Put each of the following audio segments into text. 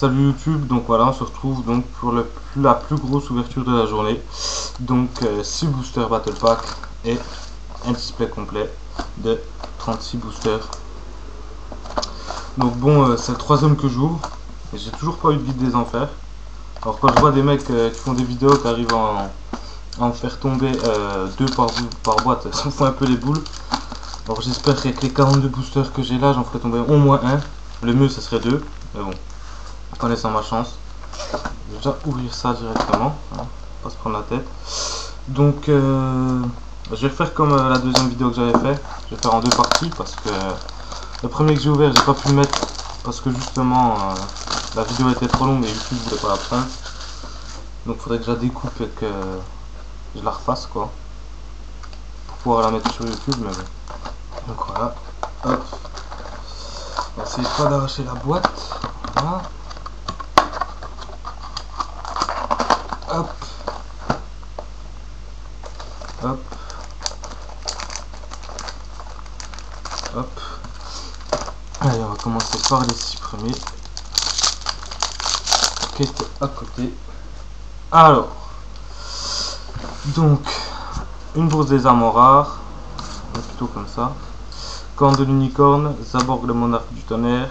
Salut YouTube, donc voilà, on se retrouve donc pour la plus grosse ouverture de la journée. Donc 6 boosters Battle Pack et un display complet de 36 boosters. Donc bon, c'est le troisième que j'ouvre et j'ai toujours pas eu de guide des enfers. Alors quand je vois des mecs qui font des vidéos qui arrivent à en faire tomber 2 par boîte, ça me fout un peu les boules. Alors j'espère qu'avec les 42 boosters que j'ai là, j'en ferai tomber au moins un. Le mieux, ce serait 2, mais bon, connaissant ma chance. Je vais déjà ouvrir ça directement, hein, pas se prendre la tête. Donc je vais faire comme la deuxième vidéo que j'avais fait. Je vais faire en deux parties parce que le premier que j'ai ouvert, j'ai pas pu le mettre parce que justement la vidéo était trop longue et YouTube voulait pas la prendre. Donc il faudrait que je la découpe et que je la refasse quoi, pour pouvoir la mettre sur YouTube. Mais bon. Donc voilà, hop. N'essayez pas d'arracher la boîte. Voilà. Hop. Hop. Hop. Allez, on va commencer par les 6 premiers qui étaient à côté. Alors, donc, une bourse des armes rares, plutôt comme ça. Corne de l'unicorne, Zaborg le monarque du tonnerre,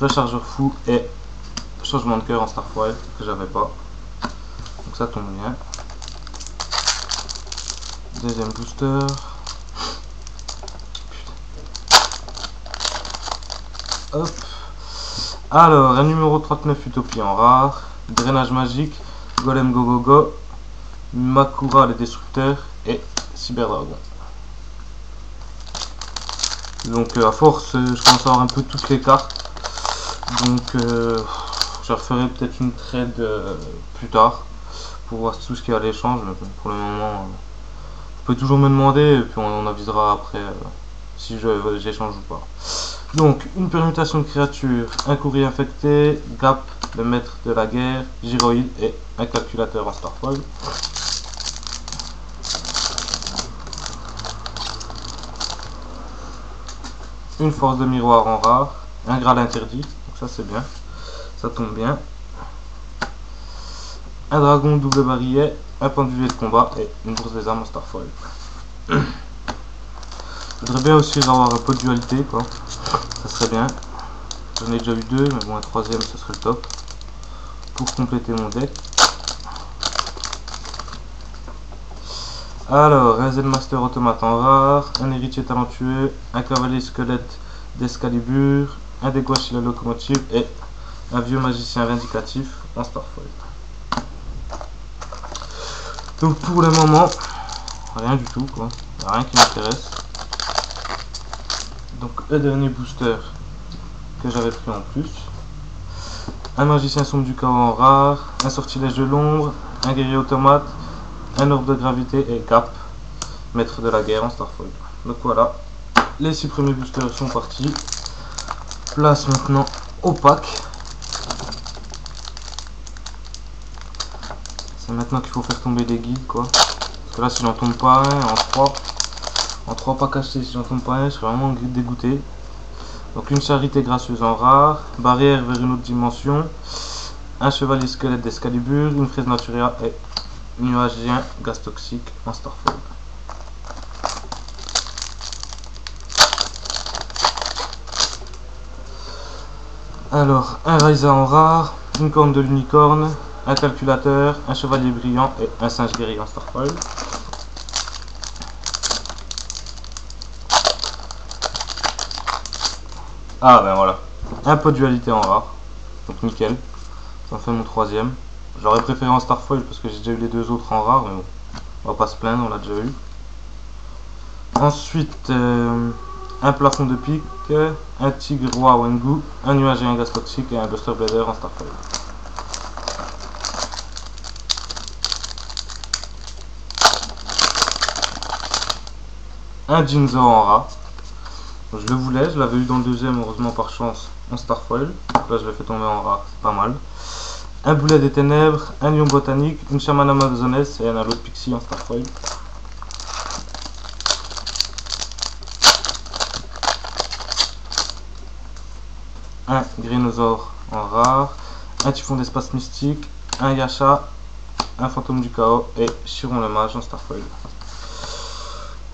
rechargeur fou et changement de cœur en Starfoil que j'avais pas. Donc ça tombe bien. Deuxième booster. Hop. Alors, un numéro 39 Utopie en rare, drainage magique, Golem Gogogo, Makura le destructeur et Cyberdragon. Donc à force, je commence à avoir un peu toutes les cartes. Donc je referai peut-être une trade plus tard pour voir tout ce qu'il y a à l'échange. Mais pour le moment, vous pouvez toujours me demander et puis on avisera après si j'échange ou pas. Donc une permutation de créatures, un courrier infecté, Gap, le maître de la guerre, Gyroïde et un calculateur en Starfoil. Une force de miroir en rare, un Graal interdit, donc ça c'est bien, ça tombe bien. Un dragon double barillet, un pendule de combat et une bourse des armes en Starfoil. Je voudrais bien aussi avoir un peu de dualité quoi, ça serait bien. J'en ai déjà eu 2, mais bon un troisième ce serait le top pour compléter mon deck. Alors, un Zen-Master automate en rare, un héritier talentueux, un cavalier squelette d'Escalibur, un Degwashi la locomotive et un vieux magicien vindicatif en Starfoil. Donc pour le moment, rien du tout quoi, rien qui m'intéresse. Donc le dernier booster que j'avais pris en plus, un magicien sombre du chaos en rare, un sortilège de l'ombre, un guerrier automate, un orbe de gravité et Cap, maître de la guerre en Starfoil. Donc voilà, les 6 premiers boosters sont partis. Place maintenant au pack. C'est maintenant qu'il faut faire tomber des guides quoi. Parce que là si j'en tombe pas un en 3 packs achetés, si j'en tombe pas un, je serais vraiment dégoûté. Donc une charité gracieuse en rare, barrière vers une autre dimension, un chevalier squelette d'Escalibur, une fraise naturia et nuagien gaz toxique en Starfoil. Alors, un Ryza en rare, une corne de l'unicorne, un calculateur, un chevalier brillant et un singe guerrier en Starfoil. Ah ben voilà, un peu de dualité en rare, donc nickel, ça en fait mon troisième. J'aurais préféré en Starfoil parce que j'ai déjà eu les 2 autres en rare, mais bon, on va pas se plaindre, on l'a déjà eu. Ensuite, un plafond de pique, un tigre roi Wengu, un nuage et un gaz toxique et un Buster Blader en Starfoil. Un Jinzo en rare. Je le voulais, je l'avais eu dans le deuxième, heureusement par chance, en Starfoil. Donc là je l'ai fait tomber en rare, c'est pas mal. Un boulet des ténèbres, un lion botanique, une chamane amazonesse et un halo de pixie en Starfoil. Un Grénosaure en rare, un typhon d'espace mystique, un Yasha, un fantôme du chaos et Chiron le mage en Starfoil.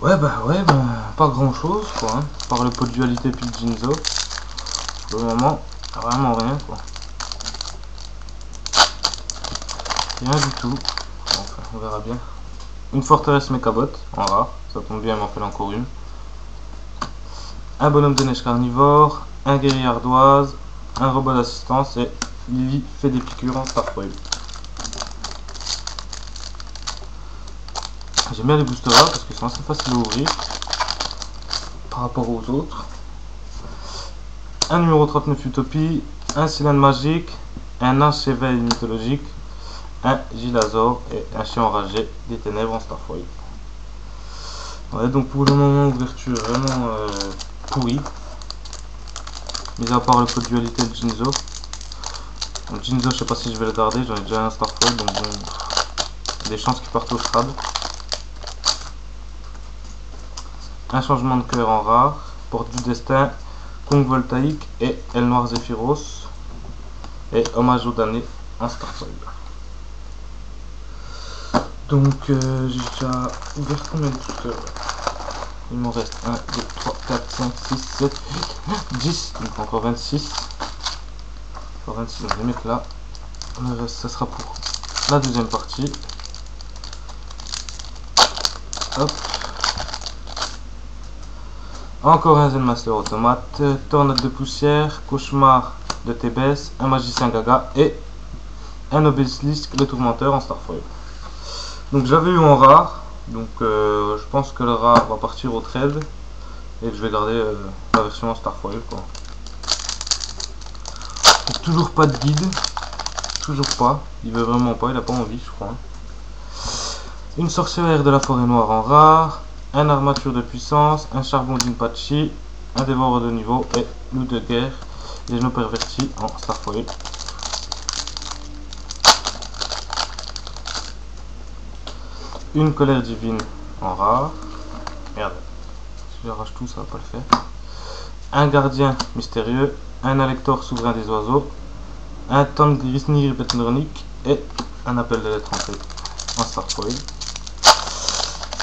Ouais, pas grand chose quoi, hein, par le pot de dualité puis le Jinzo. Pour le moment, vraiment rien quoi. Rien du tout. Enfin, on verra bien. Une forteresse mécabot en rare, ça tombe bien, il m'en fait encore une. Un bonhomme de neige carnivore, un guerrier ardoise, un robot d'assistance et Lily fait des piqûres en Starfoil. J'aime bien les boosters là parce qu'ils sont assez faciles à ouvrir par rapport aux autres. Un numéro 39 Utopie, un cylindre magique, un ange éveil mythologique, un Gilazor et un chien enragé des ténèbres en Starfoil. Ouais, donc pour le moment, ouverture vraiment pourrie. Mis à part le pot de dualité de Jinzo. Donc Jinzo, je sais pas si je vais le garder, j'en ai déjà un Starfoil, donc bon, des chances qu'il parte au Strad. Un changement de cœur en rare, porte du destin, Kong voltaïque et El Noir Zephyros. Et hommage au damné en Starfoil. Donc j'ai déjà ouvert combien de boosters? Il m'en reste 1, 2, 3, 4, 5, 6, 7, 8, 10, donc encore 26. Encore 26, donc je vais mettre là. Le reste, ça sera pour la deuxième partie. Hop. Encore un Zen Master automate, tornade de poussière, cauchemar de Thébès, un magicien gaga et un obélisque le tourmenteur en Starfoil. Donc j'avais eu en rare, donc je pense que le rare va partir au trade et que je vais garder la version en Starfoil quoi. Donc, toujours pas de guide, toujours pas, il veut vraiment pas, il a pas envie je crois. Une sorcière de la forêt noire en rare, un armature de puissance, un charbon d'Inpachi, un dévoreur de niveau et loup de guerre, les genoux pervertis en Starfoil. Une colère divine en rare. Merde, si j'arrache tout, ça va pas le faire. Un gardien mystérieux, un alector souverain des oiseaux, un tank Grisnir Petnronic et un appel de lettre entrée en Starfoil.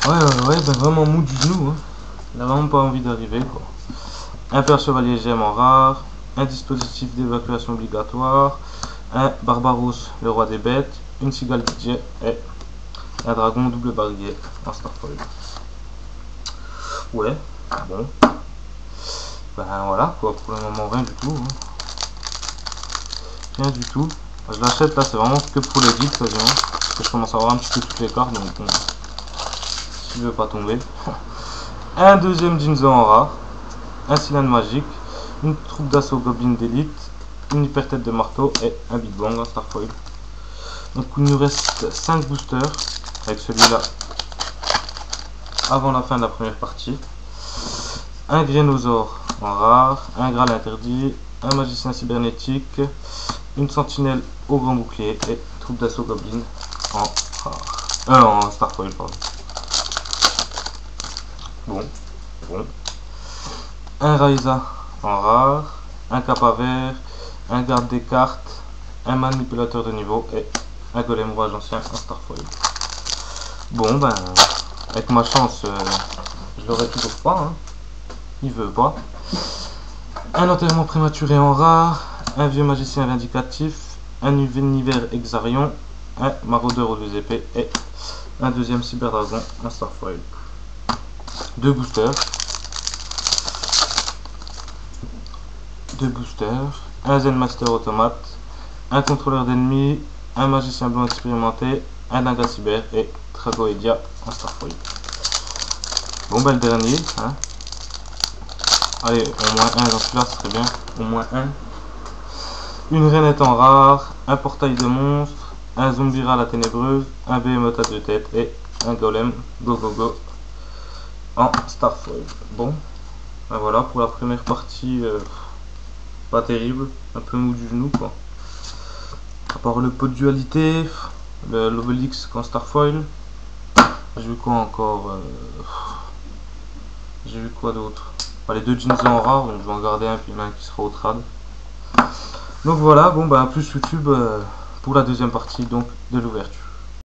Ouais, ben vraiment mou du genou, hein. Il a vraiment pas envie d'arriver quoi. Un père chevalier gemme en rare, un dispositif d'évacuation obligatoire, un Barbaros le roi des bêtes, une cigale DJ et un dragon double barrière en Starfoil. Ouais, bon. Ben voilà quoi, pour le moment rien du tout. Hein. Rien du tout. Je l'achète là, c'est vraiment que pour les guides quasiment. Parce que je commence à avoir un petit peu toutes les cartes, donc bon. Si je veux pas tomber. Un deuxième Jinzo en rare, un cylindre magique, une troupe d'assaut goblin d'élite, une hyper tête de marteau et un Big Bang en Starfoil. Donc il nous reste 5 boosters avec celui-là avant la fin de la première partie. Un Grénosaure en rare, un Graal interdit, un magicien cybernétique, une sentinelle au grand bouclier et troupe d'assaut goblin en rare. En Starfoil, pardon. Bon. Un Raiza en rare, un Kappa vert, un garde des cartes, un manipulateur de niveau et un golem rouge ancien en Starfoil. Bon ben, avec ma chance, je l'aurai toujours pas, hein. Il veut pas. Un enterrement prématuré en rare, un vieux magicien vindicatif, un univers Exarion, un maraudeur aux 2 épées et un deuxième cyberdragon en Starfoil. 2 boosters. Un Zen Master automate, un contrôleur d'ennemis, un magicien blanc expérimenté, un Naga cyber et Tragoedia en Starfoil. Bon ben le dernier, hein. Allez, au moins un dans celui-là, ce serait bien. Au moins un. Une rainette en rare, un portail de monstre, un Zombira la ténébreuse, un Behemoth à 2 têtes et un Golem go en Starfoil. Bon, ben voilà pour la première partie. Pas terrible, un peu mou du genou quoi. À part le pot de dualité, l'obélix en Starfoil. J'ai vu quoi encore J'ai vu quoi d'autre? Les 2 Jinzo en rare, donc je vais en garder un puis il y en a un qui sera au trad. Donc voilà, bon bah à plus YouTube pour la deuxième partie donc de l'ouverture.